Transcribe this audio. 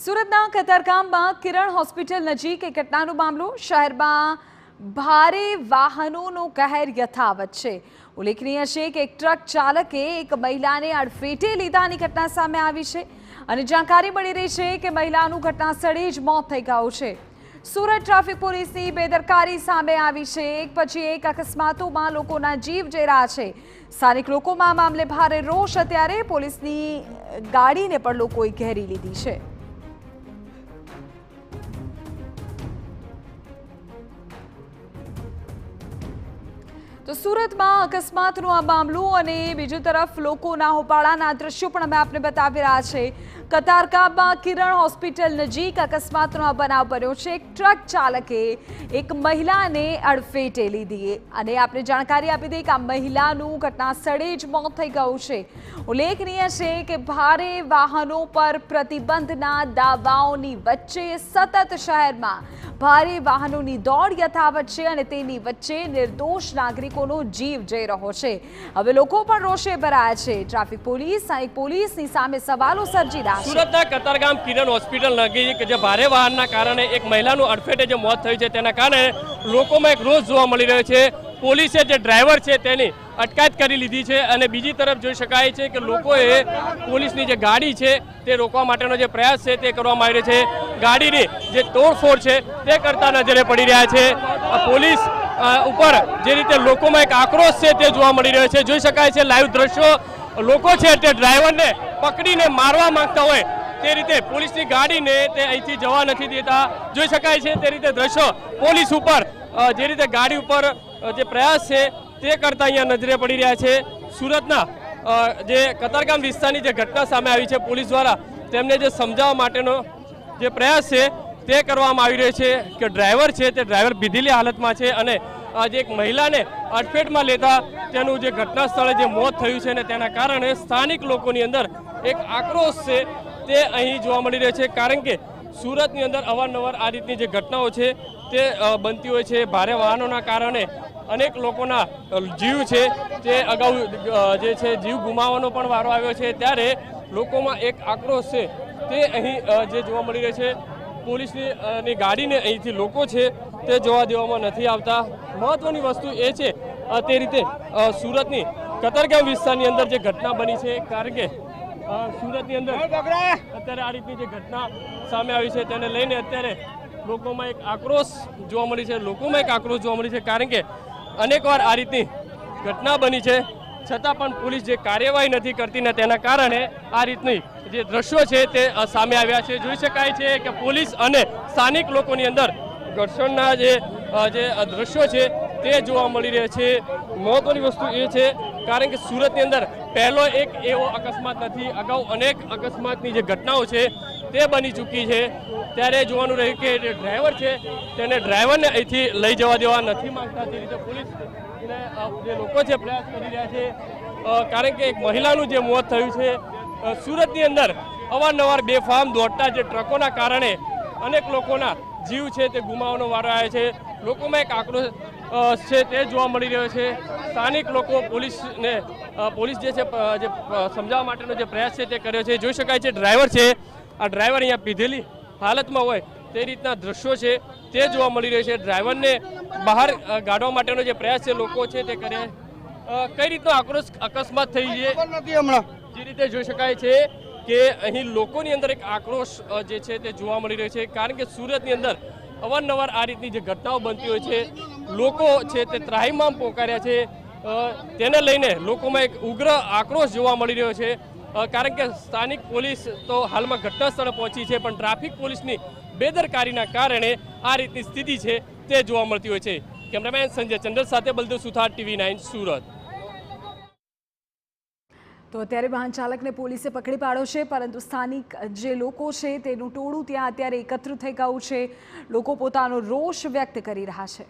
સુરતના કતારગામમાં કિરણ હોસ્પિટલ નજીક એક ઘટનાનો મામલો શહેરમાં ભારે વાહનોનો કહેર યથાવત છે। ઉલ્લેખનીય છે કે એક ટ્રક ચાલકે એક મહિલાને અડફેટે લીધાની ઘટના સામે આવી છે અને જાણકારી મળી રહી છે કે મહિલાનું ઘટના સ્થળે જ મોત થઈ ગયું છે। સુરત ટ્રાફિક પોલીસની બેદરકારી સામે આવી છે। એક પછી એક અકસ્માતોમાં લોકોના જીવ જઈ રહ્યા છે। સ્થાનિક લોકોમાં આ મામલે ભારે રોષ। અત્યારે પોલીસની ગાડીને પણ લોકોએ ઘેરી લીધી છે। तो सूरत में अकस्मातनो आ मामलो अने बीजी तरफ लोकोना होबाळाना दृश्यो पण अमे आपने बतावी रह्या छे। कतारगाममां किरण होस्पिटल नजीक अकस्मातनो आ बनाव बन्यो छे। एक ट्रक चालके एक महिलाने अडफेटे लीधी अने आपने जाणकारी आपी दई के आ महिलानुं घटनास्थळे ज मोत थई गयुं छे। उल्लेखनीय छे के भारे वाहनों पर प्रतिबंधना दावाओनी वच्चे सतत शहेरमां भारे वाहनोनी दौड़ यथावत छे अने तेनी वच्चे निर्दोष नागरिकोनो जीव जई रह्यो छे। हवे लोको पण रोषे भराया छे। ट्राफिक पोलीस स्थानिक पोलीसनी सामे सवालो सर्जी रह्या छे। सूरतना कतारगाम किरण होस्पिटल नजीक जे भारे वाहनना कारणे एक महिलानुं अडफेटे जे मोत थयुं छे तेना कारणे लोकोमां एक रोष जोवा मळी रह्यो छे। पोलीसे जे ड्राइवर छे तेनी अटकायत करी लीधी छे अने बीजी तरफ जोई शकाय छे के लोकोए पोलीसनी जे गाड़ी छे ते रोकवा माटेनो जे प्रयास छे ते करवामां आवी रह्यो छे। गाड़ीनी जे तोड़फोड़ छे ते करता नजरे पड़ी रह्या छे। पोलीस ऊपर जे रीते लोकोमां एक आक्रोश छे ते जोवा मळी रह्यो छे। जोई शकाय छे लाइव दृश्यो लोको छे ते ड्राइवरने पकड़ीने मारवा मांगता होय ते रीते पोलीसनी गाड़ीने ते અહીંથી જવા નથી દેતા। જોઈ શકાય છે તે રીતે દ્રશ્યો પોલીસ ઉપર જે રીતે ગાડી ઉપર જે પ્રયાસ છે તે કરતા અહીંયા નજરે પડી રહ્યા છે। સુરતના જે કતારગામ વિસ્તારની જે ઘટના સામે આવી છે પોલીસ દ્વારા તેમને જે સમજાવવા માટેનો જે પ્રયાસ છે તે કરવામાં આવી રહ્યો છે કે ડ્રાઈવર છે તે ડ્રાઈવર પીધેલી હાલતમાં છે અને જે એક મહિલાને અડફેટમાં લેતા તેનું જે ઘટના સ્થળે જે મોત થયું છે ને તેના કારણે સ્થાનિક લોકોની અંદર એક આક્રોશ છે તે અહીં જોવા મળી રહ્યો છે। કારણ કે સુરતની અંદર અવારનવાર આ રીતની જે ઘટનાઓ છે તે બનતી હોય છે। ભારે વાહનોના કારણે અનેક લોકોના જીવ છે તે અગાઉ જે છે જીવ ગુમાવવાનો પણ વારો આવ્યો છે। ત્યારે લોકોમાં એક આક્રોશ છે તે અહીં જે જોવા મળી રહ્યો છે। પોલીસની ગાડીને અહીંથી લોકો છે તે જોવા દેવામાં નથી આવતા। મહત્વની વસ્તુ એ છે તે રીતે સુરતની કતારગામ વિસ્તારની અંદર જે ઘટના બની છે કારણ કે સુરતની અંદર અત્યારે આ રીતની જે ઘટના સામે આવી છે તેને લઈને અત્યારે લોકોમાં એક આક્રોશ જોવા મળી છે। લોકોમાં એક આક્રોશ જોવા મળી છે કારણ કે અનેકવાર આ રીતની ઘટના બની છે છતાં પણ પોલીસ જે કાર્યવાહી નથી કરતી ને તેના કારણે આ રીતની જે દ્રશ્યો છે તે સામે આવ્યા છે। જોઈ શકાય છે કે પોલીસ અને સ્થાનિક લોકોની અંદર ઘર્ષણના જે દ્રશ્યો છે તે જોવા મળી રહ્યા છે। મહત્વની વસ્તુ એ છે કારણ કે સુરતની અંદર પહેલો એક એવો અકસ્માત નથી, અગાઉ અનેક અકસ્માતની જે ઘટનાઓ છે તે બની ચૂકી છે। ત્યારે જોવાનું રહ્યું કે જે ડ્રાઈવર છે તેને ડ્રાઈવરને અહીંથી લઈ જવા દેવા નથી માંગતા। તે રીતે પોલીસ જે લોકો છે પ્રયાસ કરી રહ્યા છે કારણ કે એક મહિલાનું જે મોત થયું છે સુરતની અંદર અવારનવાર બેફામ દોડતા જે ટ્રકોના કારણે અનેક લોકોના જીવ છે તે ગુમાવવાનો વારો આવે છે। લોકોમાં એક આક્રોશ છે તે જોવા મળી રહ્યો છે। સ્થાનિક લોકો પોલીસ જે છે જે સમજાવવા માટેનો જે પ્રયાસ છે તે કર્યો છે। જોઈ શકાય છે ડ્રાઈવર છે આ ડ્રાઈવર અહીંયા પીધેલી હાલતમાં હોય તે રીતના દ્રશ્યો છે તે જોવા મળી રહ્યું છે। ડ્રાઈવરને બહાર કાઢવા માટેનો જે પ્રયાસ છે લોકો છે તે કરે। કઈ રીતનો આક્રોશ અકસ્માત થઈ છે જે રીતે જોઈ શકાય છે કે અહીં લોકોની અંદર એક આક્રોશ જે છે તે જોવા મળી રહ્યો છે કારણ કે સુરતની અંદર અવારનવાર આ રીતની જે ઘટનાઓ બનતી હોય છે લોકો છે તે ત્રાહિમામ પોકાર્યા છે। તેને લઈને લોકોમાં એક ઉગ્ર આક્રોશ જોવા મળી રહ્યો છે કારણ કે સ્થાનિક પોલીસ તો હાલમાં ઘટના સ્થળે પહોંચી છે પણ ટ્રાફિક પોલીસની બેદરકારીના કારણે આ રીતની સ્થિતિ છે તે જોવા મળતી હોય છે। કેમેરામેન સંજય ચંડલ સાથે બલદેવ સુથાર TV9 સુરત। તો અત્યારે વાહન ચાલકને પોલીસે પકડી પાડ્યો છે પરંતુ સ્થાનિક જે લોકો છે તેનું ટોળું ત્યાં અત્યારે એકત્ર થઈ ગયું છે। લોકો પોતાનો રોષ વ્યક્ત કરી રહ્યા છે।